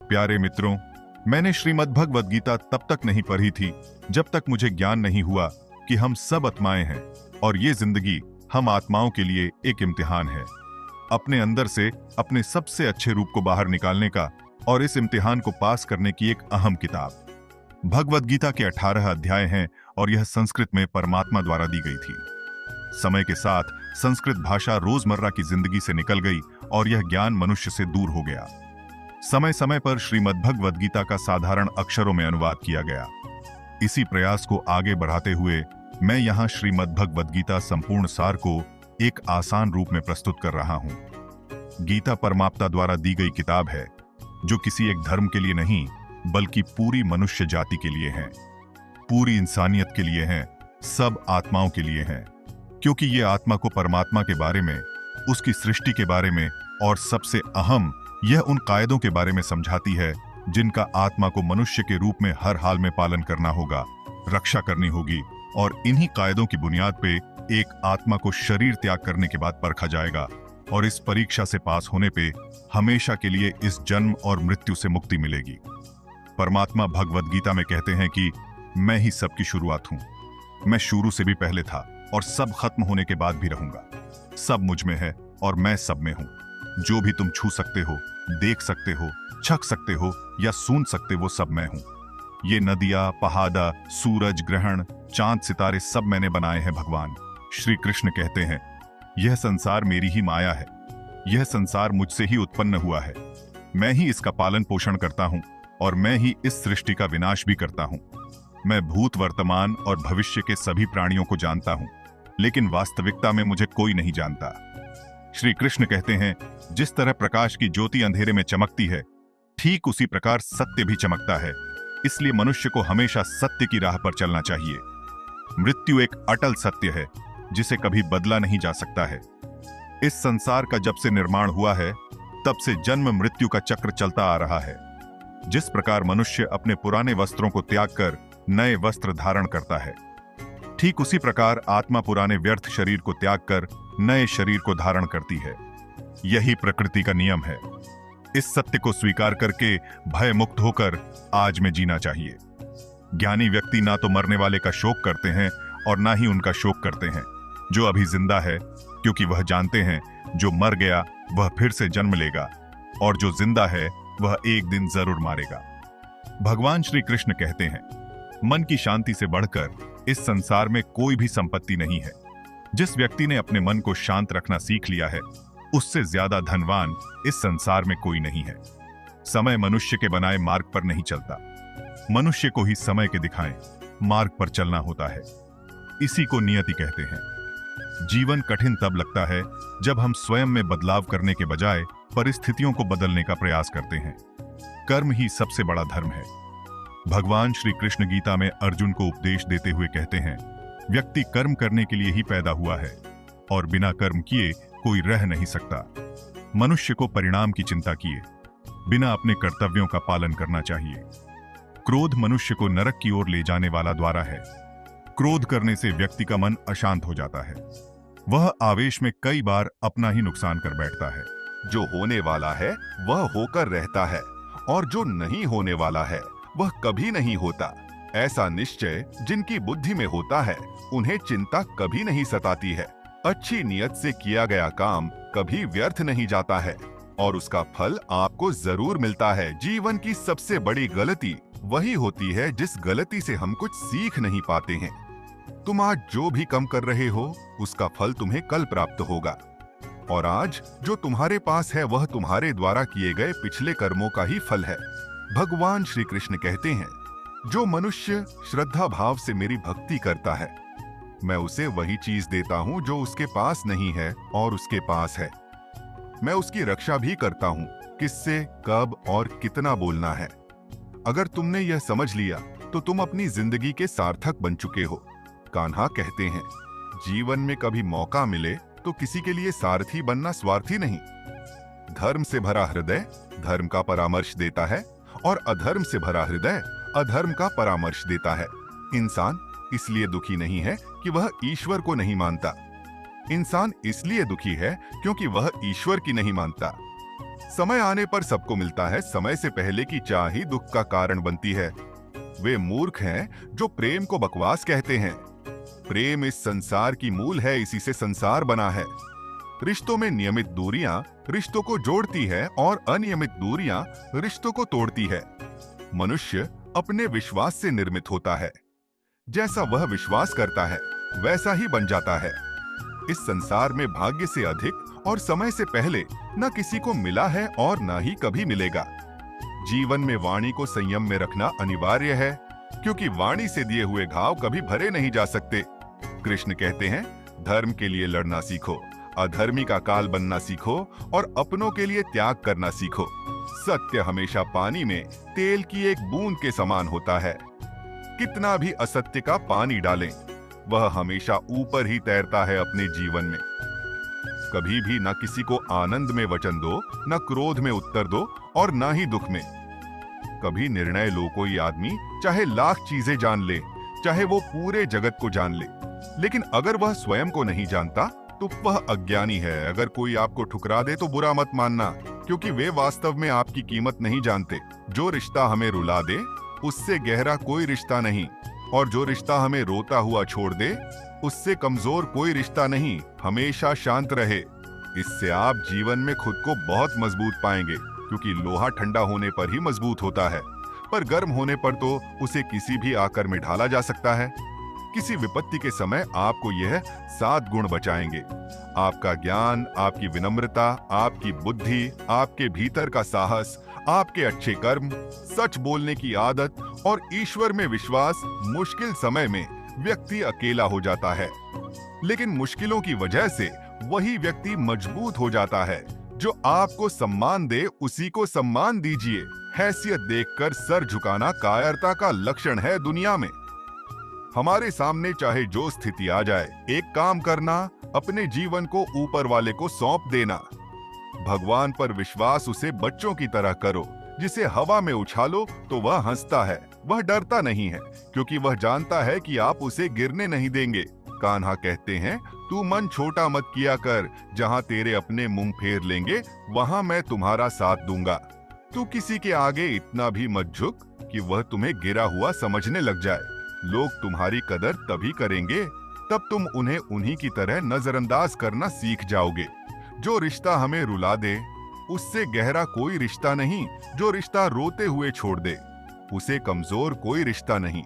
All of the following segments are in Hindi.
प्यारे मित्रों, मैंने श्रीमद् भगवद गीता तब तक नहीं पढ़ी थी जब तक मुझे ज्ञान नहीं हुआ कि हम सब आत्माएं हैं और ये जिंदगी हम आत्माओं के लिए एक इम्तिहान है। अपने अंदर से अपने सबसे अच्छे रूप को बाहर निकालने का और इस इम्तिहान को पास करने की एक अहम किताब। भगवद गीता के 18 अध्याय हैं और यह संस्कृत में परमात्मा द्वारा दी गई थी। समय के साथ संस्कृत भाषा रोजमर्रा की जिंदगी से निकल गई और यह ज्ञान मनुष्य से दूर हो गया। समय समय पर श्रीमद् भगवद गीता का साधारण अक्षरों में अनुवाद किया गया। इसी प्रयास को आगे बढ़ाते हुए मैं यहाँ श्रीमद् भगवद गीता संपूर्ण सार को एक आसान रूप में प्रस्तुत कर रहा हूँ। गीता परमात्मा द्वारा दी गई किताब है जो किसी एक धर्म के लिए नहीं बल्कि पूरी मनुष्य जाति के लिए है, पूरी इंसानियत के लिए है, सब आत्माओं के लिए है। क्योंकि ये आत्मा को परमात्मा के बारे में, उसकी सृष्टि के बारे में और सबसे अहम यह उन कायदों के बारे में समझाती है जिनका आत्मा को मनुष्य के रूप में हर हाल में पालन करना होगा, रक्षा करनी होगी और इन्हीं कायदों की बुनियाद पे एक आत्मा को शरीर त्याग करने के बाद परखा जाएगा और इस परीक्षा से पास होने पे हमेशा के लिए इस जन्म और मृत्यु से मुक्ति मिलेगी। परमात्मा भगवद गीता में कहते हैं कि मैं ही सबकी शुरुआत हूं, मैं शुरू से भी पहले था और सब खत्म होने के बाद भी रहूंगा। सब मुझ में है और मैं सब में हूं। जो भी तुम छू सकते हो, देख सकते हो, छक सकते हो या सुन सकते, वो सब मैं हूं। ये नदियां, पहाड़ा, सूरज, ग्रहण, चांद, सितारे सब मैंने बनाए हैं। भगवान श्री कृष्ण कहते हैं, यह संसार मेरी ही माया है, यह संसार मुझसे ही उत्पन्न हुआ है। मैं ही इसका पालन पोषण करता हूं और मैं ही इस सृष्टि का विनाश भी करता हूं। मैं भूत, वर्तमान और भविष्य के सभी प्राणियों को जानता हूं, लेकिन वास्तविकता में मुझे कोई नहीं जानता। श्री कृष्ण कहते हैं, जिस तरह प्रकाश की ज्योति अंधेरे में चमकती है, ठीक उसी प्रकार सत्य भी चमकता है। इसलिए मनुष्य को हमेशा सत्य की राह पर चलना चाहिए। मृत्यु एक अटल सत्य है जिसे कभी बदला नहीं जा सकता है। इस संसार का जब से निर्माण हुआ है तब से जन्म मृत्यु का चक्र चलता आ रहा है। जिस प्रकार मनुष्य अपने पुराने वस्त्रों को त्याग कर नए वस्त्र धारण करता है, ठीक उसी प्रकार आत्मा पुराने व्यर्थ शरीर को त्याग कर नए शरीर को धारण करती है। यही प्रकृति का नियम है। इस सत्य को स्वीकार करके भय मुक्त होकर आज में जीना चाहिए। ज्ञानी व्यक्ति ना तो मरने वाले का शोक करते हैं और ना ही उनका शोक करते हैं जो अभी जिंदा है, क्योंकि वह जानते हैं जो मर गया वह फिर से जन्म लेगा और जो जिंदा है वह एक दिन जरूर मारेगा। भगवान श्री कृष्ण कहते हैं, मन की शांति से बढ़कर इस संसार में कोई भी संपत्ति नहीं है। जिस व्यक्ति ने अपने मन को शांत रखना सीख लिया है, उससे ज्यादा धनवान इस संसार में कोई नहीं है। समय मनुष्य के बनाए मार्ग पर नहीं चलता, मनुष्य को ही समय के दिखाए मार्ग पर चलना होता है। इसी को नियति कहते हैं। जीवन कठिन तब लगता है जब हम स्वयं में बदलाव करने के बजाय परिस्थितियों को बदलने का प्रयास करते हैं। कर्म ही सबसे बड़ा धर्म है। भगवान श्री कृष्ण गीता में अर्जुन को उपदेश देते हुए कहते हैं, व्यक्ति कर्म करने के लिए ही पैदा हुआ है और बिना कर्म किए कोई रह नहीं सकता। मनुष्य को परिणाम की चिंता किए बिना अपने कर्तव्यों का पालन करना चाहिए। क्रोध मनुष्य को नरक की ओर ले जाने वाला द्वारा है। क्रोध करने से व्यक्ति का मन अशांत हो जाता है। वह आवेश में कई बार अपना ही नुकसान कर बैठता है। जो होने वाला है वह होकर रहता है और जो नहीं होने वाला है वह कभी नहीं होता। ऐसा निश्चय जिनकी बुद्धि में होता है उन्हें चिंता कभी नहीं सताती है। अच्छी नियत से किया गया काम कभी व्यर्थ नहीं जाता है और उसका फल आपको जरूर मिलता है। जीवन की सबसे बड़ी गलती वही होती है जिस गलती से हम कुछ सीख नहीं पाते हैं। तुम आज जो भी कम कर रहे हो उसका फल तुम्हें कल प्राप्त होगा और आज जो तुम्हारे पास है वह तुम्हारे द्वारा किए गए पिछले कर्मों का ही फल है। भगवान श्री कृष्ण कहते हैं, जो मनुष्य श्रद्धा भाव से मेरी भक्ति करता है, मैं उसे वही चीज देता हूँ जो उसके पास नहीं है और उसके पास है। मैं उसकी रक्षा भी करता हूँ, किससे, कब और कितना बोलना है। अगर तुमने यह समझ लिया तो तुम अपनी जिंदगी के सार्थक बन चुके हो। कान्हा कहते हैं, जीवन में कभी मौका मिले तो किसी के लिए सारथी बनना स्वार्थी नहीं। धर्म से भरा हृदय धर्म का परामर्श देता है और अधर्म से भरा हृदय अधर्म का परामर्श देता है। इंसान इसलिए दुखी नहीं है कि वह ईश्वर को नहीं मानता। इंसान इसलिए दुखी है क्योंकि वह ईश्वर की नहीं मानता। समय आने पर सबको मिलता है, समय से पहले की चाह ही दुख का कारण बनती है। वे मूर्ख हैं जो प्रेम को बकवास कहते हैं। प्रेम इस संसार की मूल है, इसी से संसार बना है। रिश्तों में नियमित दूरियां रिश्तों को जोड़ती है और अनियमित दूरियां रिश्तों को तोड़ती है। मनुष्य अपने विश्वास से निर्मित होता है। जैसा वह विश्वास करता है वैसा ही बन जाता है। इस संसार में भाग्य से अधिक और समय से पहले न किसी को मिला है और न ही कभी मिलेगा। जीवन में वाणी को संयम में रखना अनिवार्य है, क्योंकि वाणी से दिए हुए घाव कभी भरे नहीं जा सकते। कृष्ण कहते हैं, धर्म के लिए लड़ना सीखो, अधर्मी का काल बनना सीखो और अपनों के लिए त्याग करना सीखो। सत्य हमेशा पानी में तेल की एक बूंद के समान होता है। कितना भी असत्य का पानी डालें, वह हमेशा ऊपर ही तैरता है अपने जीवन में। कभी भी न किसी को आनंद में वचन दो, न क्रोध में उत्तर दो और न ही दुख में। कभी निर्णय लो, कोई आदमी चाहे लाख चीजें जान ले, चाहे वो पूरे जगत को जान ले, लेकिन अगर वह स्वयं को नहीं जानता तो वह अज्ञानी है। अगर कोई आपको ठुकरा दे तो बुरा मत मानना, क्योंकि वे वास्तव में आपकी कीमत नहीं जानते। जो रिश्ता हमें रुला दे उससे गहरा कोई रिश्ता नहीं, और जो रिश्ता हमें रोता हुआ छोड़ दे उससे कमजोर कोई रिश्ता नहीं। हमेशा शांत रहे, इससे आप जीवन में खुद को बहुत मजबूत पाएंगे, क्योंकि लोहा ठंडा होने पर ही मजबूत होता है, पर गर्म होने पर तो उसे किसी भी आकर में ढाला जा सकता है। किसी विपत्ति के समय आपको यह 7 गुण बचाएंगे: आपका ज्ञान, आपकी विनम्रता, आपकी बुद्धि, आपके भीतर का साहस, आपके अच्छे कर्म, सच बोलने की आदत और ईश्वर में विश्वास। मुश्किल समय में व्यक्ति अकेला हो जाता है, लेकिन मुश्किलों की वजह से वही व्यक्ति मजबूत हो जाता है। जो आपको सम्मान दे उसी को सम्मान दीजिए। हैसियत देखकर सर झुकाना कायरता का लक्षण है दुनिया में। हमारे सामने चाहे जो स्थिति आ जाए, एक काम करना, अपने जीवन को ऊपर वाले को सौंप देना। भगवान पर विश्वास उसे बच्चों की तरह करो, जिसे हवा में उछालो तो वह हंसता है, वह डरता नहीं है, क्योंकि वह जानता है कि आप उसे गिरने नहीं देंगे। कान्हा कहते हैं, तू मन छोटा मत किया कर, जहां तेरे अपने मुंह फेर लेंगे वहां मैं तुम्हारा साथ दूंगा। तू किसी के आगे इतना भी मत झुक कि वह तुम्हें गिरा हुआ समझने लग जाए। लोग तुम्हारी कदर तभी करेंगे तब तुम उन्हें उन्हीं की तरह नजरअंदाज करना सीख जाओगे। जो रिश्ता हमें रुला दे उससे गहरा कोई रिश्ता नहीं। जो रिश्ता रोते हुए छोड़ दे उसे कमजोर कोई रिश्ता नहीं,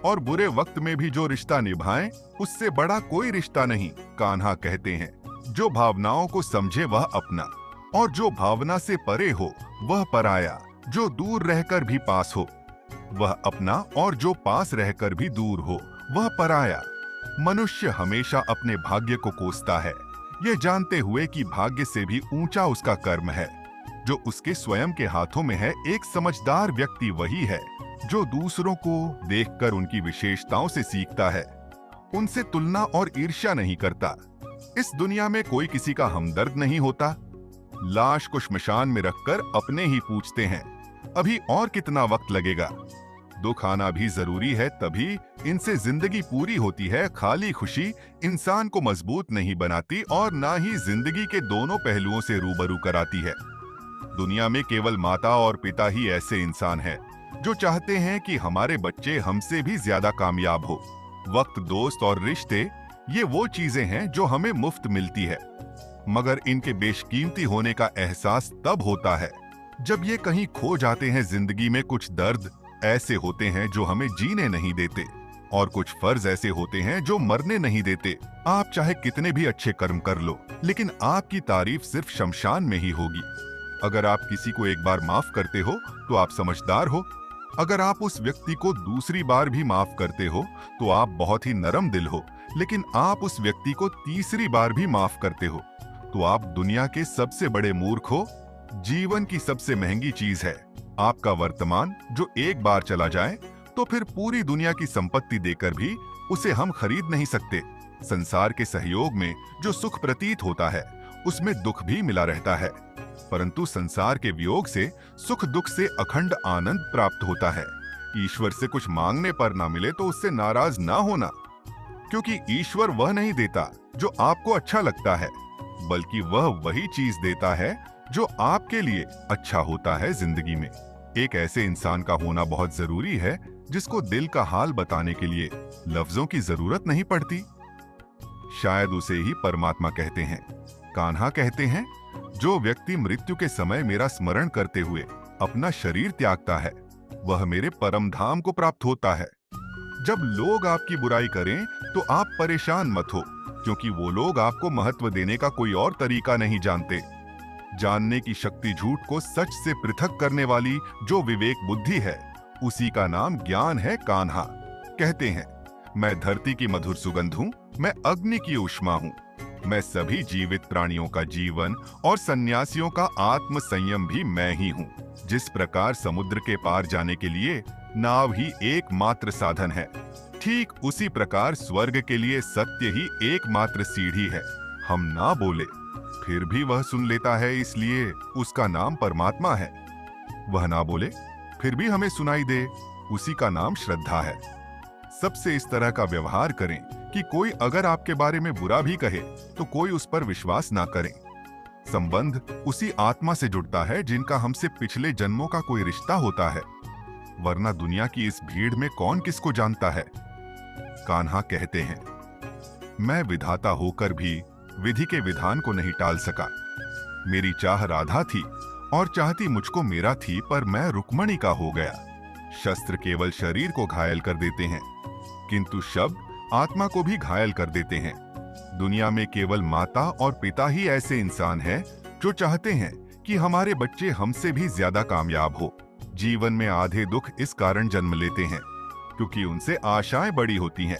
और बुरे वक्त में भी जो रिश्ता निभाए उससे बड़ा कोई रिश्ता नहीं। कान्हा कहते हैं, जो भावनाओं को समझे वह अपना, और जो भावना से परे हो वह पराया। जो दूर रहकर भी पास हो वह अपना, और जो पास रहकर भी दूर हो वह पराया। मनुष्य हमेशा अपने भाग्य को कोसता है, यह जानते हुए कि भाग्य से भी ऊंचा उसका कर्म है जो उसके स्वयं के हाथों में है। एक समझदार व्यक्ति वही है जो दूसरों को देखकर उनकी विशेषताओं से सीखता है, उनसे तुलना और ईर्ष्या नहीं करता। इस दुनिया में कोई किसी का हमदर्द नहीं होता। लाश को श्मशान में रखकर अपने ही पूछते हैं, अभी और कितना वक्त लगेगा। दुख आना भी जरूरी है, तभी इनसे जिंदगी पूरी होती है। खाली खुशी इंसान को मजबूत नहीं बनाती और ना ही जिंदगी के दोनों पहलुओं से रूबरू कराती है। दुनिया में केवल माता और पिता ही ऐसे इंसान हैं जो चाहते हैं कि हमारे बच्चे हमसे भी ज्यादा कामयाब हो। वक्त, दोस्त और रिश्ते ये वो चीजें हैं जो हमें मुफ्त मिलती है, मगर इनके बेशकीमती होने का एहसास तब होता है जब ये कहीं खो जाते हैं। जिंदगी में कुछ दर्द ऐसे होते हैं जो हमें जीने नहीं देते, और कुछ फर्ज ऐसे होते हैं जो मरने नहीं देते। आप चाहे कितने भी अच्छे कर्म कर लो, लेकिन आपकी तारीफ सिर्फ शमशान में ही होगी। अगर आप किसी को एक बार माफ करते हो तो आप समझदार हो। अगर आप उस व्यक्ति को दूसरी बार भी माफ करते हो तो आप बहुत ही नरम दिल हो। लेकिन आप उस व्यक्ति को तीसरी बार भी माफ करते हो तो आप दुनिया के सबसे बड़े मूर्ख हो। जीवन की सबसे महंगी चीज है आपका वर्तमान, जो एक बार चला जाए तो फिर पूरी दुनिया की संपत्ति देकर भी उसे हम खरीद नहीं सकते। संसार के सहयोग में जो सुख प्रतीत होता है उसमें दुख भी मिला रहता है, परंतु संसार के वियोग से सुख दुख से अखंड आनंद प्राप्त होता है। ईश्वर से कुछ मांगने पर ना मिले तो उससे नाराज ना होना, क्योंकि ईश्वर वह नहीं देता जो आपको अच्छा लगता है, बल्कि वह वही चीज देता है जो आपके लिए अच्छा होता है। जिंदगी में एक ऐसे इंसान का होना बहुत जरूरी है जिसको दिल का हाल बताने के लिए लफ्जों की जरूरत नहीं पड़ती। शायद उसे ही परमात्मा कहते हैं। कान्हा कहते हैं, जो व्यक्ति मृत्यु के समय मेरा स्मरण करते हुए अपना शरीर त्यागता है वह मेरे परम धाम को प्राप्त होता है। जब लोग आपकी बुराई करें तो आप परेशान मत हो, क्योंकि वो लोग आपको महत्व देने का कोई और तरीका नहीं जानते। जानने की शक्ति झूठ को सच से पृथक करने वाली जो विवेक बुद्धि है, उसी का नाम ज्ञान है। कान्हा कहते हैं, मैं धरती की मधुर सुगंध हूँ, मैं अग्नि की ऊष्मा हूँ, मैं सभी जीवित प्राणियों का जीवन और सन्यासियों का आत्म संयम भी मैं ही हूँ। जिस प्रकार समुद्र के पार जाने के लिए नाव ही एकमात्र साधन है, ठीक उसी प्रकार स्वर्ग के लिए सत्य ही एकमात्र सीढ़ी है। हम ना बोले फिर भी वह सुन लेता है, इसलिए उसका नाम परमात्मा है। वह ना बोले फिर भी हमें सुनाई दे, उसी का नाम श्रद्धा है। सबसे इस तरह का व्यवहार करें कि कोई अगर आपके बारे में बुरा भी कहे तो कोई उस पर विश्वास ना करें। संबंध उसी आत्मा से जुड़ता है जिनका हमसे पिछले जन्मों का कोई रिश्ता होता है, वरना दुनिया की इस भीड़ में कौन किसको जानता है। कान्हा कहते हैं, मैं विधाता होकर भी विधि के विधान को नहीं टाल सका। मेरी चाह राधा थी और चाहती मुझको मेरा थी, पर मैं रुक्मणी का हो गया। शस्त्र केवल शरीर को घायल कर देते हैं, किंतु शब्द आत्मा को भी घायल कर देते हैं। दुनिया में केवल माता और पिता ही ऐसे इंसान हैं जो चाहते हैं कि हमारे बच्चे हमसे भी ज्यादा कामयाब हो। जीवन में आधे दुख इस कारण जन्म लेते हैं क्योंकि उनसे आशाएं बड़ी होती हैं।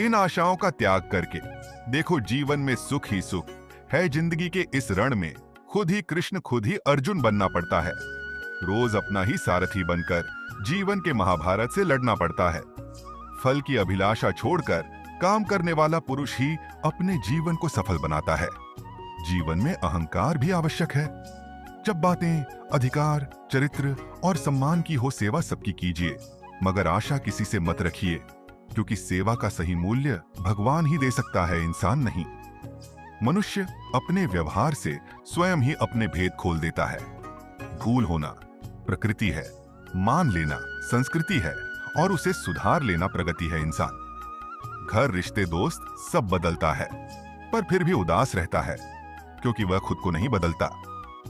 इन आशाओं का त्याग करके देखो, जीवन में सुख ही सुख है। जिंदगी के इस रण में खुद ही कृष्ण, खुद ही अर्जुन बनना पड़ता है। रोज अपना ही सारथी बनकर जीवन के महाभारत से लड़ना पड़ता है। फल की अभिलाषा छोड़कर काम करने वाला पुरुष ही अपने जीवन को सफल बनाता है। जीवन में अहंकार भी आवश्यक है। जब बातें अधिकार, चरित्र और सम्मान की हो, सेवा सबकी कीजिए, मगर आशा किसी से मत रखिए, क्योंकि सेवा का सही मूल्य भगवान ही दे सकता है, इंसान नहीं। मनुष्य अपने व्यवहार से स्वयं ही अपने भेद खोल देता है। भूल होना प्रकृति है, मान लेना संस्कृति है और उसे सुधार लेना प्रगति है। इंसान घर, रिश्ते, दोस्त सब बदलता है, पर फिर भी उदास रहता है क्योंकि वह खुद को नहीं बदलता।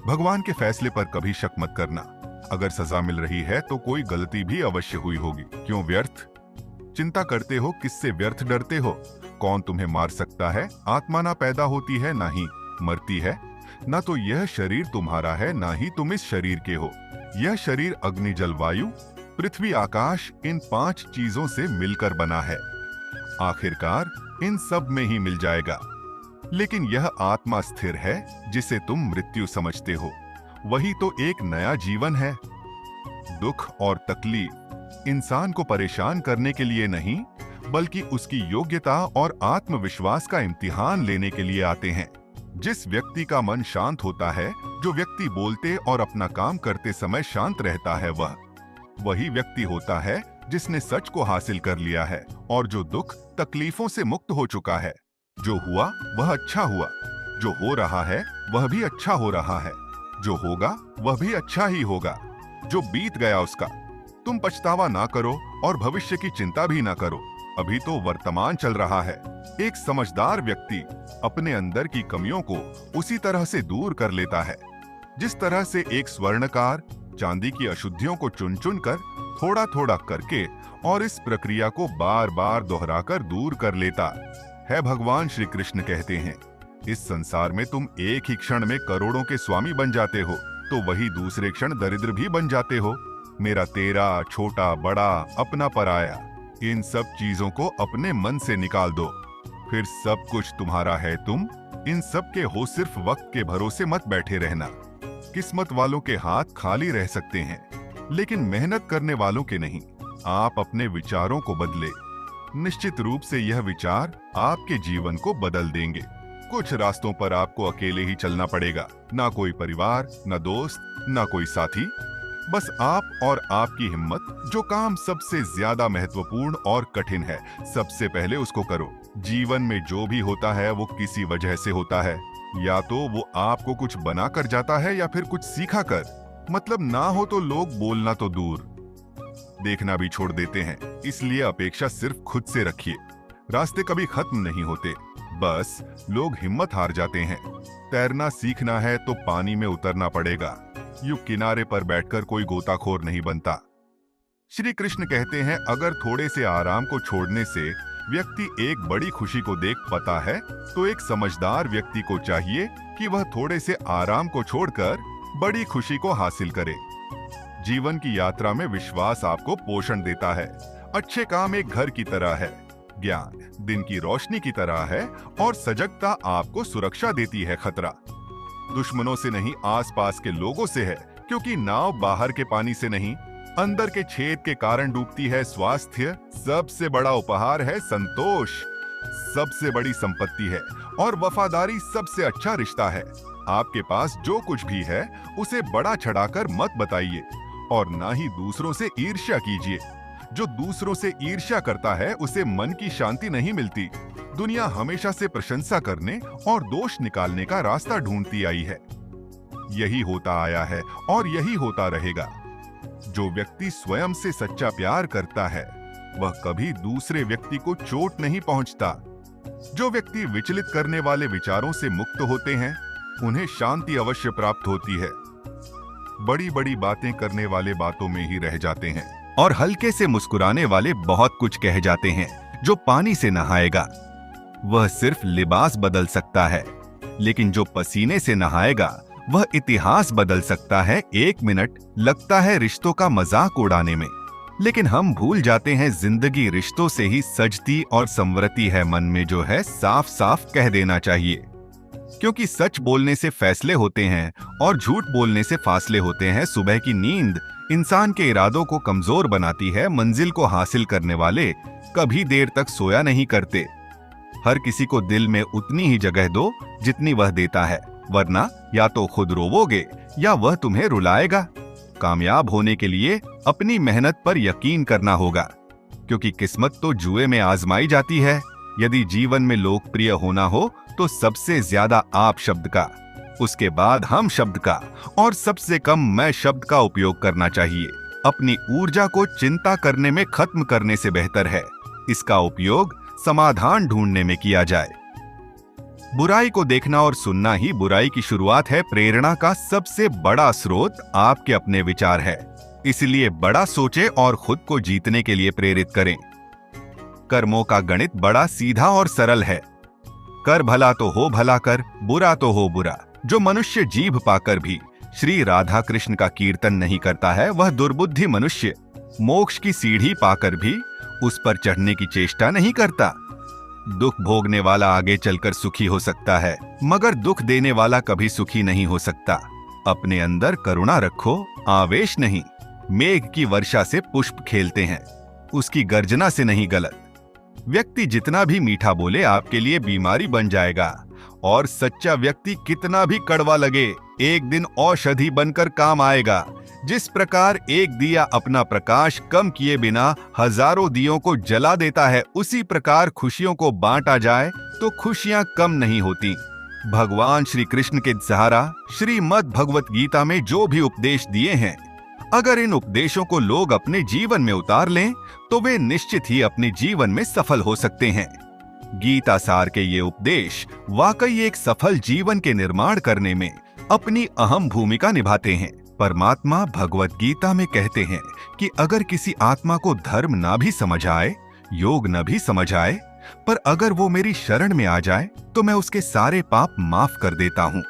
भगवान के फैसले पर कभी शक मत करना। अगर सजा मिल रही है तो कोई गलती भी अवश्य हुई होगी। क्यों व्यर्थ चिंता करते हो? किससे व्यर्थ डरते हो? कौन तुम्हें मार सकता है? आत्मा ना पैदा होती है ना ही मरती है। ना तो यह शरीर तुम्हारा है, ना ही तुम इस शरीर के हो। यह शरीर अग्नि, जल, वायु, पृथ्वी, आकाश, इन 5 चीजों से मिलकर बना है। आखिरकार इन सब में ही मिल जाएगा। लेकिन यह आत्मा स्थिर है जिसे तुम मृत्यु समझते हो, वही तो एक नया जीवन है। दुख और तकलीफ इंसान को परेशान करने के लिए नहीं, बल्कि उसकी योग्यता और आत्मविश्वास का इम्तिहान लेने के लिए आते हैं। जिस व्यक्ति का मन शांत होता है, जो व्यक्ति बोलते और अपना काम करते समय शांत रहता है, वही व्यक्ति होता है जिसने सच को हासिल कर लिया है और जो दुख तकलीफों से मुक्त हो चुका है। जो हुआ वह अच्छा हुआ, जो हो रहा है वह भी अच्छा हो रहा है, जो होगा वह भी अच्छा ही होगा। जो बीत गया उसका तुम पछतावा ना करो और भविष्य की चिंता भी ना करो। अभी तो वर्तमान चल रहा है। एक समझदार व्यक्ति अपने अंदर की कमियों को उसी तरह से दूर कर लेता है जिस तरह से एक स्वर्णकार चांदी की अशुद्धियों को चुन चुन कर थोड़ा थोड़ा करके और इस प्रक्रिया को बार बार दोहराकर दूर कर लेता है। भगवान श्री कृष्ण कहते हैं, इस संसार में तुम एक ही क्षण में करोड़ों के स्वामी बन जाते हो, तो वही दूसरे क्षण दरिद्र भी बन जाते हो। मेरा तेरा, छोटा बड़ा, अपना पराया, इन सब चीजों को अपने मन से निकाल दो, फिर सब कुछ तुम्हारा है। तुम इन सब के हो, सिर्फ वक्त के भरोसे मत बैठे रहना। किस्मत वालों के हाथ खाली रह सकते हैं, लेकिन मेहनत करने वालों के नहीं। आप अपने विचारों को बदले, निश्चित रूप से यह विचार आपके जीवन को बदल देंगे। कुछ रास्तों पर आपको अकेले ही चलना पड़ेगा, ना कोई परिवार, ना दोस्त, ना कोई साथी, बस आप और आपकी हिम्मत। जो काम सबसे ज्यादा महत्वपूर्ण और कठिन है, सबसे पहले उसको करो। जीवन में जो भी होता है वो किसी वजह से होता है। या तो वो आपको कुछ बनाकर जाता है या फिर कुछ सीखा कर। मतलब ना हो तो लोग बोलना तो दूर, देखना भी छोड़ देते हैं। इसलिए अपेक्षा सिर्फ खुद से रखिए। रास्ते कभी खत्म नहीं होते, बस लोग हिम्मत हार जाते हैं। तैरना सीखना है तो पानी में उतरना पड़ेगा। यूं किनारे पर बैठकर कोई गोताखोर नहीं बनता। श्री कृष्ण कहते हैं, अगर थोड़े से आराम को छोड़ने से व्यक्ति एक बड़ी खुशी को देख पाता है, तो एक समझदार व्यक्ति को चाहिए कि वह थोड़े से आराम को छोड़कर बड़ी खुशी को हासिल करे। जीवन की यात्रा में विश्वास आपको पोषण देता है। अच्छे काम एक घर की तरह है, ज्ञान दिन की रोशनी की तरह है और सजगता आपको सुरक्षा देती है। खतरा दुश्मनों से नहीं, आसपास के लोगों से है, क्योंकि नाव बाहर के पानी से नहीं, अंदर के छेद के कारण डूबती है। स्वास्थ्य सबसे बड़ा उपहार है, संतोष सबसे बड़ी संपत्ति है और वफादारी सबसे अच्छा रिश्ता है। आपके पास जो कुछ भी है उसे बड़ा चढ़ाकर मत बताइए और ना ही दूसरों से ईर्ष्या कीजिए। जो दूसरों से ईर्ष्या करता है उसे मन की शांति नहीं मिलती। दुनिया हमेशा से प्रशंसा करने और दोष निकालने का रास्ता ढूंढती आई है। यही होता आया है और यही होता रहेगा। जो व्यक्ति स्वयं से सच्चा प्यार करता है वह कभी दूसरे व्यक्ति को चोट नहीं पहुंचता। जो व्यक्ति विचलित करने वाले विचारों से मुक्त होते हैं उन्हें शांति अवश्य प्राप्त होती है। बड़ी बड़ी बातें करने वाले बातों में ही रह जाते हैं और हल्के से मुस्कुराने वाले बहुत कुछ कह जाते हैं। जो पानी से नहाएगा वह सिर्फ लिबास बदल सकता है, लेकिन जो पसीने से नहाएगा वह इतिहास बदल सकता है। 1 मिनट लगता है रिश्तों का मजाक उड़ाने में, लेकिन हम भूल जाते हैं जिंदगी रिश्तों से ही सजती और संवरती है। मन में जो है साफ साफ कह देना चाहिए, क्योंकि सच बोलने से फैसले होते हैं और झूठ बोलने से फासले होते हैं। सुबह की नींद इंसान के इरादों को कमजोर बनाती है। मंजिल को हासिल करने वाले कभी देर तक सोया नहीं करते। हर किसी को दिल में उतनी ही जगह दो जितनी वह देता है, वरना या तो खुद रोवोगे या वह तुम्हें रुलाएगा। कामयाब होने के लिए अपनी मेहनत पर यकीन करना होगा, क्योंकि किस्मत तो जुए में आजमाई जाती है। यदि जीवन में लोकप्रिय होना हो तो सबसे ज्यादा आप शब्द का, उसके बाद हम शब्द का और सबसे कम मैं शब्द का उपयोग करना चाहिए। अपनी ऊर्जा को चिंता करने में खत्म करने से बेहतर है इसका उपयोग समाधान ढूंढने में किया जाए। बुराई को देखना और सुनना ही बुराई की शुरुआत है। प्रेरणा का सबसे बड़ा स्रोत आपके अपने विचार है, इसलिए बड़ा सोचें और खुद को जीतने के लिए प्रेरित करें। कर्मों का गणित बड़ा सीधा और सरल है। कर भला तो हो भला कर, बुरा तो हो बुरा। जो मनुष्य जीभ पाकर भी श्री राधा कृष्ण का कीर्तन नहीं करता है वह दुर्बुद्धि मनुष्य मोक्ष की सीढ़ी पाकर भी उस पर चढ़ने की चेष्टा नहीं करता। दुख भोगने वाला आगे चलकर सुखी हो सकता है, मगर दुख देने वाला कभी सुखी नहीं हो सकता। अपने अंदर करुणा रखो, आवेश नहीं। मेघ की वर्षा से पुष्प खेलते हैं, उसकी गर्जना से नहीं गलत। व्यक्ति जितना भी मीठा बोले आपके लिए बीमारी बन जाएगा, और सच्चा व्यक्ति कितना भी कड़वा लगे एक दिन औषधि बनकर काम आएगा। जिस प्रकार एक दिया अपना प्रकाश कम किए बिना हजारों दियों को जला देता है, उसी प्रकार खुशियों को बांटा जाए तो खुशियां कम नहीं होती। भगवान श्री कृष्ण के सहारा श्रीमद् भगवत गीता में जो भी उपदेश दिए हैं, अगर इन उपदेशों को लोग अपने जीवन में उतार लें तो वे निश्चित ही अपने जीवन में सफल हो सकते हैं। गीता सार के ये उपदेश वाकई एक सफल जीवन के निर्माण करने में अपनी अहम भूमिका निभाते हैं। परमात्मा भगवत गीता में कहते हैं कि अगर किसी आत्मा को धर्म ना भी समझ आए, योग न भी समझ आए, पर अगर वो मेरी शरण में आ जाए तो मैं उसके सारे पाप माफ कर देता हूँ।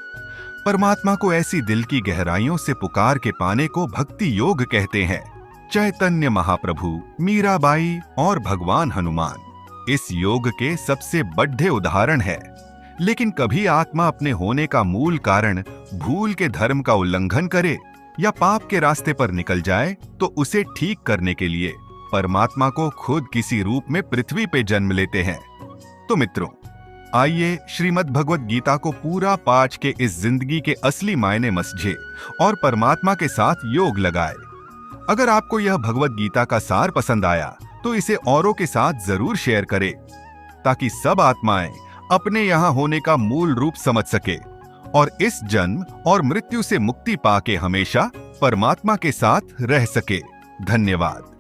परमात्मा को ऐसी दिल की गहराइयों से पुकार के पाने को भक्ति योग कहते हैं। चैतन्य महाप्रभु, मीराबाई और भगवान हनुमान इस योग के सबसे बड़े उदाहरण है। लेकिन कभी आत्मा अपने होने का मूल कारण भूल के धर्म का उल्लंघन करे या पाप के रास्ते पर निकल जाए तो उसे ठीक करने के लिए परमात्मा को खुद किसी रूप में पृथ्वी पे जन्म लेते हैं। तो मित्रों, आइए श्रीमद् भगवत गीता को पूरा पाठ के इस जिंदगी के असली मायने समझे और परमात्मा के साथ योग लगाए। अगर आपको यह भगवत गीता का सार पसंद आया तो इसे औरों के साथ जरूर शेयर करें, ताकि सब आत्माएं अपने यहाँ होने का मूल रूप समझ सके और इस जन्म और मृत्यु से मुक्ति पाके हमेशा परमात्मा के साथ रह सके। धन्यवाद।